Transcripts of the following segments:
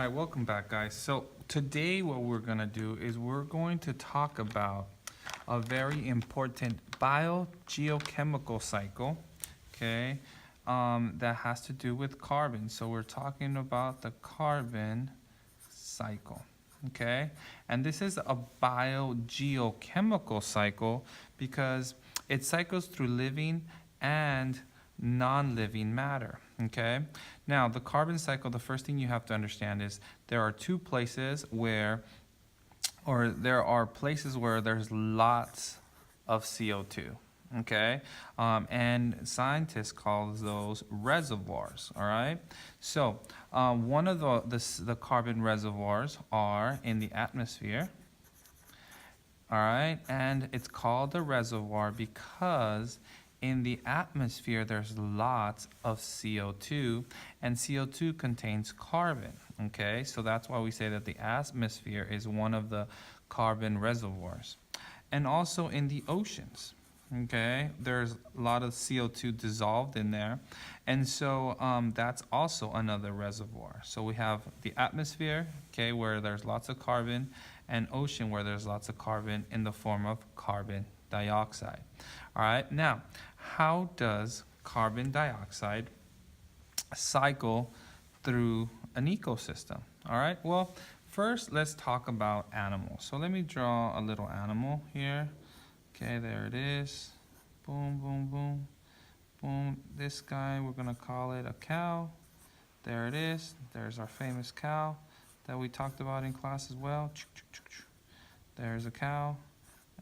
Hi, welcome back, guys. So today what we're going to do is we're going to talk about a very important biogeochemical cycle, okay, that has to do with carbon. So we're talking about the carbon cycle, okay? And this is a biogeochemical cycle because it cycles through living and non-living matter, okay? Now, the carbon cycle, the first thing you have to understand is there are two places where, or there are places where there's lots of CO2, okay? And scientists call those reservoirs, all right? So, one of the carbon reservoirs are in the atmosphere, all right? And it's called a reservoir because in the atmosphere, there's lots of CO2, and CO2 contains carbon, okay? So that's why we say that the atmosphere is one of the carbon reservoirs. And also in the oceans, okay? There's a lot of CO2 dissolved in there, and so that's also another reservoir. So we have the atmosphere, okay, where there's lots of carbon, and ocean where there's lots of carbon in the form of carbon dioxide. All right, now, how does carbon dioxide cycle through an ecosystem? All right, well, first let's talk about animals. So let me draw a little animal here. Okay, there it is. Boom, boom, boom, boom. This guy, we're gonna call it a cow. There it is. There's our famous cow that we talked about in class as well. There's a cow,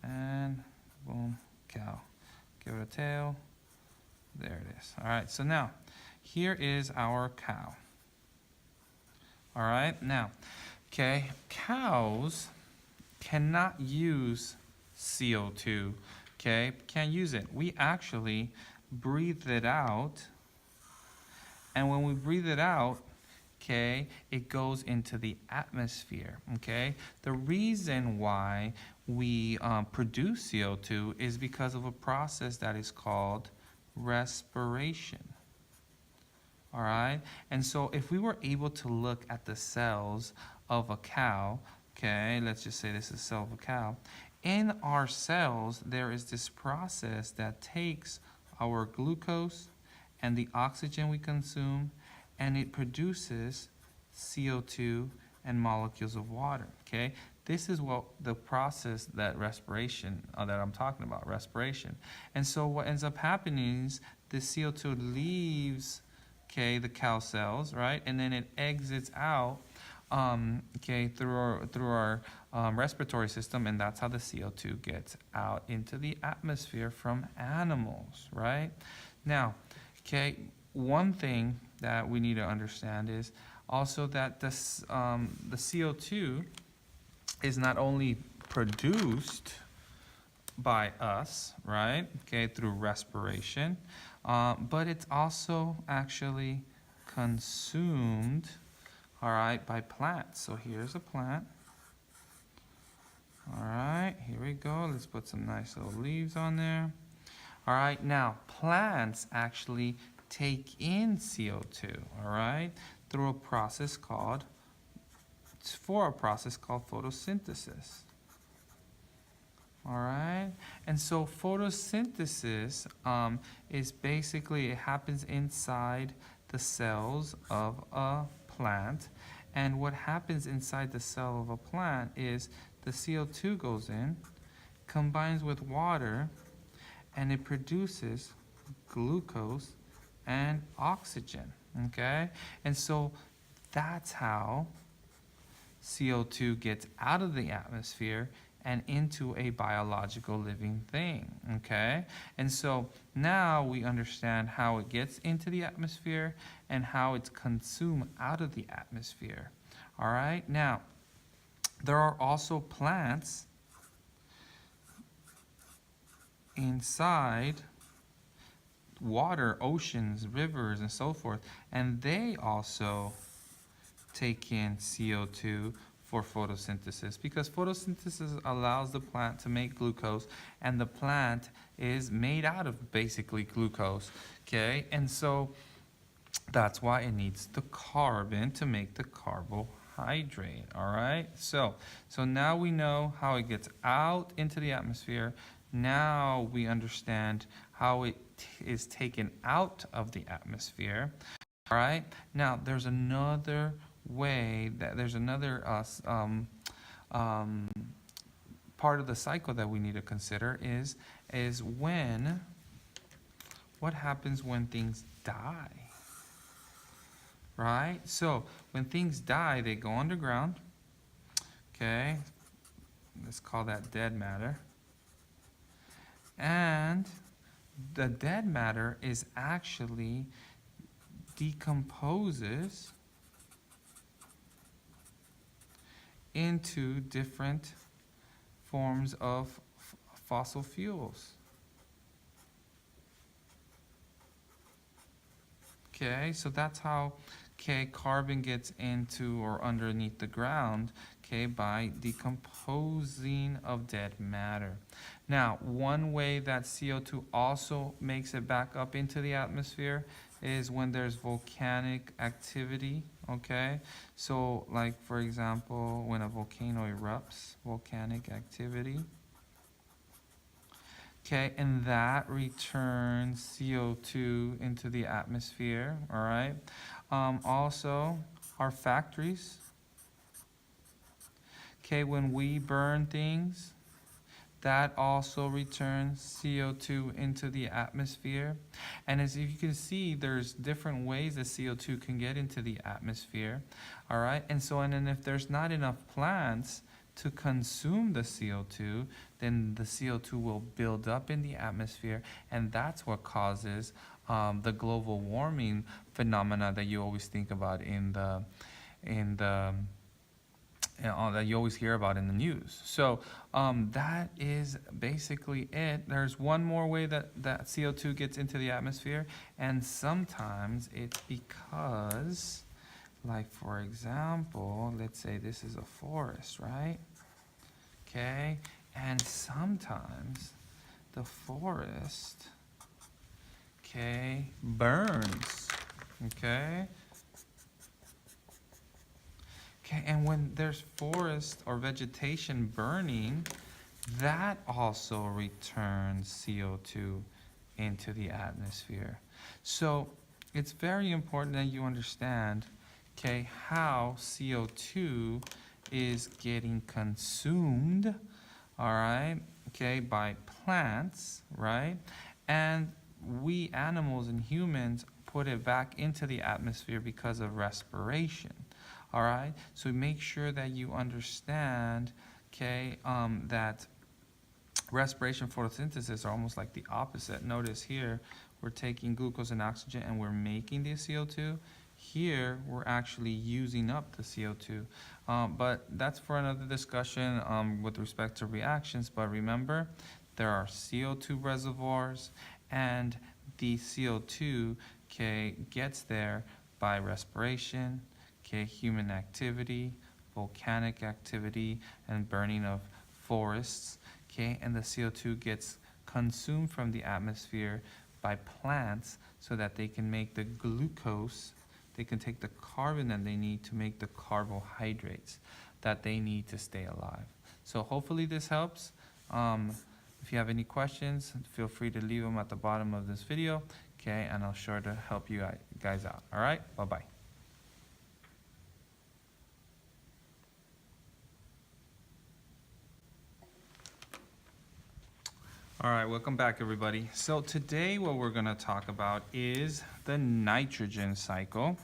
and boom, cow. Give it a tail. There it is. All right, so now, here is our cow. All right, now, okay, cows cannot use CO2, okay? Can't use it. We actually breathe it out, and when we breathe it out, okay, it goes into the atmosphere, okay? The reason why we produce CO2 is because of a process that is called respiration, all right? And so if we were able to look at the cells of a cow, okay, let's just say this is a cell of a cow, in our cells, there is this process that takes our glucose and the oxygen we consume, and it produces CO2 and molecules of water, okay? This is what the process that respiration, that I'm talking about, respiration. And so what ends up happening is the CO2 leaves, okay, the cow cells, right? And then it exits out, okay, through our respiratory system, and that's how the CO2 gets out into the atmosphere from animals, right? Now, okay, one thing that we need to understand is also that the CO2 is not only produced by us, right, okay, through respiration, but it's also actually consumed, all right, by plants. So here's a plant. All right, here we go. Let's put some nice little leaves on there. All right, now plants actually take in CO2, all right, through a process called photosynthesis. All right, and so photosynthesis is basically, it happens inside the cells of a plant, and what happens inside the cell of a plant is the CO2 goes in, combines with water, and it produces glucose and oxygen, okay? And so that's how CO2 gets out of the atmosphere and into a biological living thing, okay? And so now we understand how it gets into the atmosphere and how it's consumed out of the atmosphere, all right? Now, there are also plants inside water, oceans, rivers, and so forth, and they also take in CO2 for photosynthesis, because photosynthesis allows the plant to make glucose, and the plant is made out of basically glucose, okay? And so that's why it needs the carbon to make the carbohydrates. carbohydrate, all right? So now we know how it gets out into the atmosphere. Now we understand how it is taken out of the atmosphere, all right? Now there's another way, there's another part of the cycle that we need to consider is what happens when things die, right? So when things die, they go underground, okay? Let's call that dead matter. And the dead matter is actually decomposes into different forms of fossil fuels. Okay, so that's how, okay, carbon gets into or underneath the ground, okay, by decomposing of dead matter. Now, one way that CO2 also makes it back up into the atmosphere is when there's volcanic activity, okay? So, like, for example, when a volcano erupts, volcanic activity. Okay, and that returns CO2 into the atmosphere, all right? Also, our factories. Okay, when we burn things, that also returns CO2 into the atmosphere. And as you can see, there's different ways that CO2 can get into the atmosphere, all right? And so, and then if there's not enough plants to consume the CO2, then the CO2 will build up in the atmosphere, and that's what causes the global warming phenomena that you always think about that you always hear about in the news. So that is basically it. There's one more way that CO2 gets into the atmosphere, and sometimes it's because, like, for example, let's say this is a forest, right? Okay, and sometimes the forest, okay, burns, okay? Okay, and when there's forest or vegetation burning, that also returns CO2 into the atmosphere. So it's very important that you understand, okay, how CO2 is getting consumed, all right, okay, by plants, right? And we animals and humans put it back into the atmosphere because of respiration, all right? So make sure that you understand, okay, that respiration, photosynthesis are almost like the opposite. Notice here, we're taking glucose and oxygen and we're making the CO2. Here, we're actually using up the CO2. But that's for another discussion with respect to reactions. But remember, there are CO2 reservoirs, and the CO2, okay, gets there by respiration, okay, human activity, volcanic activity, and burning of forests, okay, and the CO2 gets consumed from the atmosphere by plants so that they can make the glucose. They can take the carbon that they need to make the carbohydrates that they need to stay alive. So hopefully this helps. If you have any questions, feel free to leave them at the bottom of this video, okay, and I'll sure to help you guys out. All right, bye-bye. All right, welcome back, everybody. So today what we're going to talk about is the nitrogen cycle.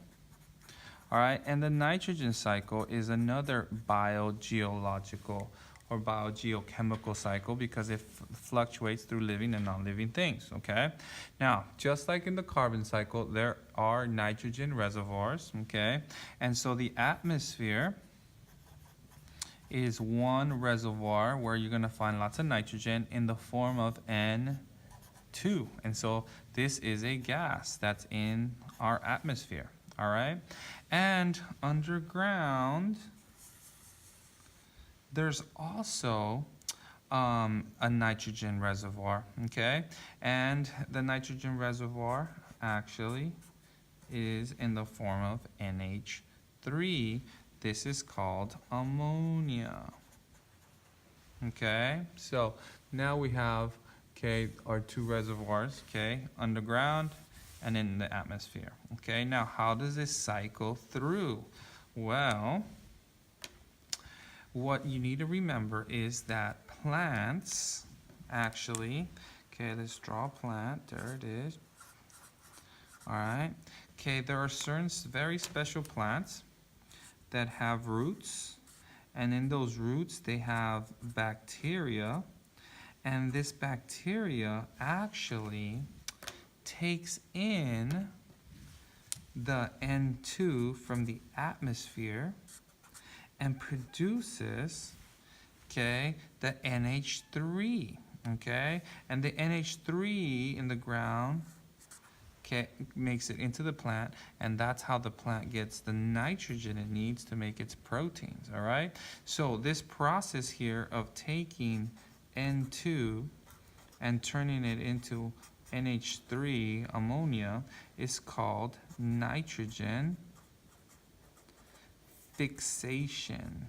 All right, and the nitrogen cycle is another biogeological or biogeochemical cycle because it fluctuates through living and non-living things, okay? Now, just like in the carbon cycle, there are nitrogen reservoirs, okay? And so the atmosphere is one reservoir where you're going to find lots of nitrogen in the form of N2. And so this is a gas that's in our atmosphere, all right? And underground, there's also a nitrogen reservoir, okay? And the nitrogen reservoir actually is in the form of NH3 This is called ammonia. Okay, so now we have, okay, our two reservoirs, okay, underground and in the atmosphere. Okay, now how does this cycle through? Well, what you need to remember is that plants actually, okay, let's draw a plant. There it is. All right. Okay, there are certain very special plants that have roots, and in those roots they have bacteria, and this bacteria actually takes in the N2 from the atmosphere and produces, okay, the NH3, okay? And the NH3 in the ground, okay, makes it into the plant, and that's how the plant gets the nitrogen it needs to make its proteins, all right? So this process here of taking N2 and turning it into NH3, ammonia, is called nitrogen fixation,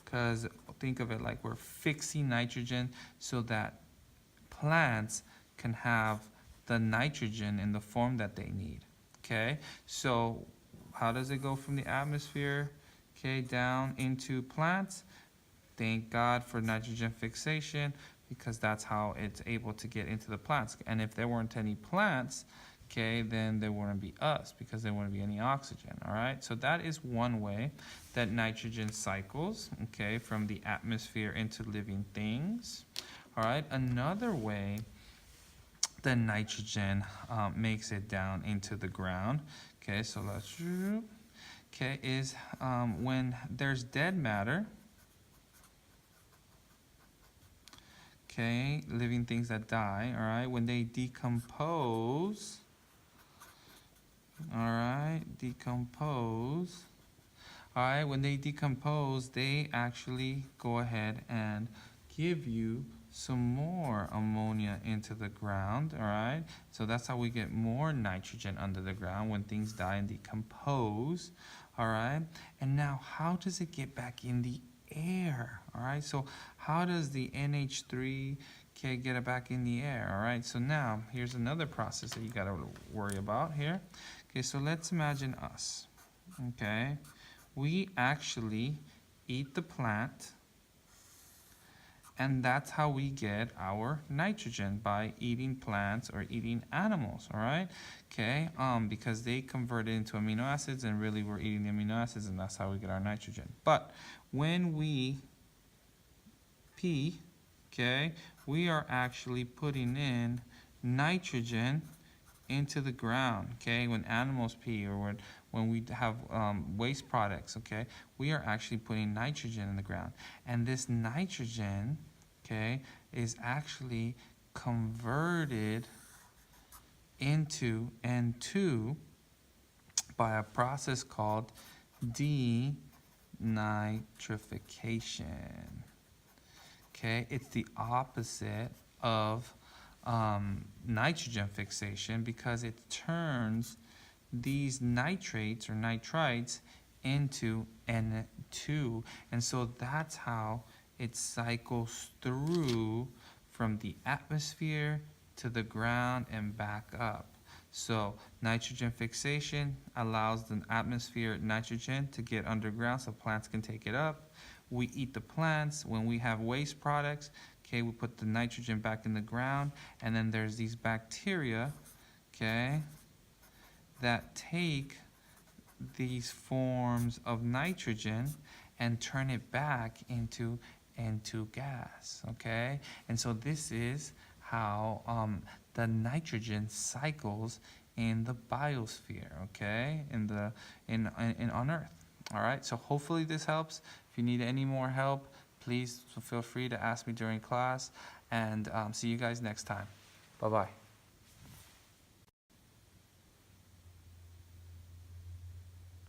because think of it like we're fixing nitrogen so that plants can have the nitrogen in the form that they need. Okay, so how does it go from the atmosphere, okay, down into plants? Thank God for nitrogen fixation, because that's how it's able to get into the plants. And if there weren't any plants, okay, then there wouldn't be us, because there wouldn't be any oxygen, all right? So that is one way that nitrogen cycles, okay, from the atmosphere into living things, all right? Another way that nitrogen makes it down into the ground, okay, so let's, okay, is when there's dead matter, okay, living things that die, all right, when they decompose, all right, when they decompose, they actually go ahead and give you some more ammonia into the ground, all right? So that's how we get more nitrogen under the ground when things die and decompose, all right? And now, how does it get back in the air, all right? So how does the NH3, okay, get it back in the air, all right? So now, here's another process that you gotta worry about here. Okay, so let's imagine us, okay? We actually eat the plant, and that's how we get our nitrogen, by eating plants or eating animals, all right? Okay, because they convert it into amino acids, and really we're eating the amino acids, and that's how we get our nitrogen. But when we pee, okay, we are actually putting in nitrogen into the ground, okay? When animals pee, or when we have waste products, okay, we are actually putting nitrogen in the ground. And this nitrogen, okay, is actually converted into N2 by a process called denitrification. Okay, it's the opposite of nitrogen fixation, because it turns these nitrates or nitrites into N2, and so that's how it cycles through from the atmosphere to the ground and back up. So nitrogen fixation allows the atmosphere nitrogen to get underground so plants can take it up. We eat the plants. When we have waste products, okay, we put the nitrogen back in the ground, and then there's these bacteria, okay, that take these forms of nitrogen and turn it back into N2 gas, okay? And so this is how the nitrogen cycles in the biosphere, okay, on Earth. All right, so hopefully this helps. If you need any more help, please feel free to ask me during class, and see you guys next time. Bye-bye.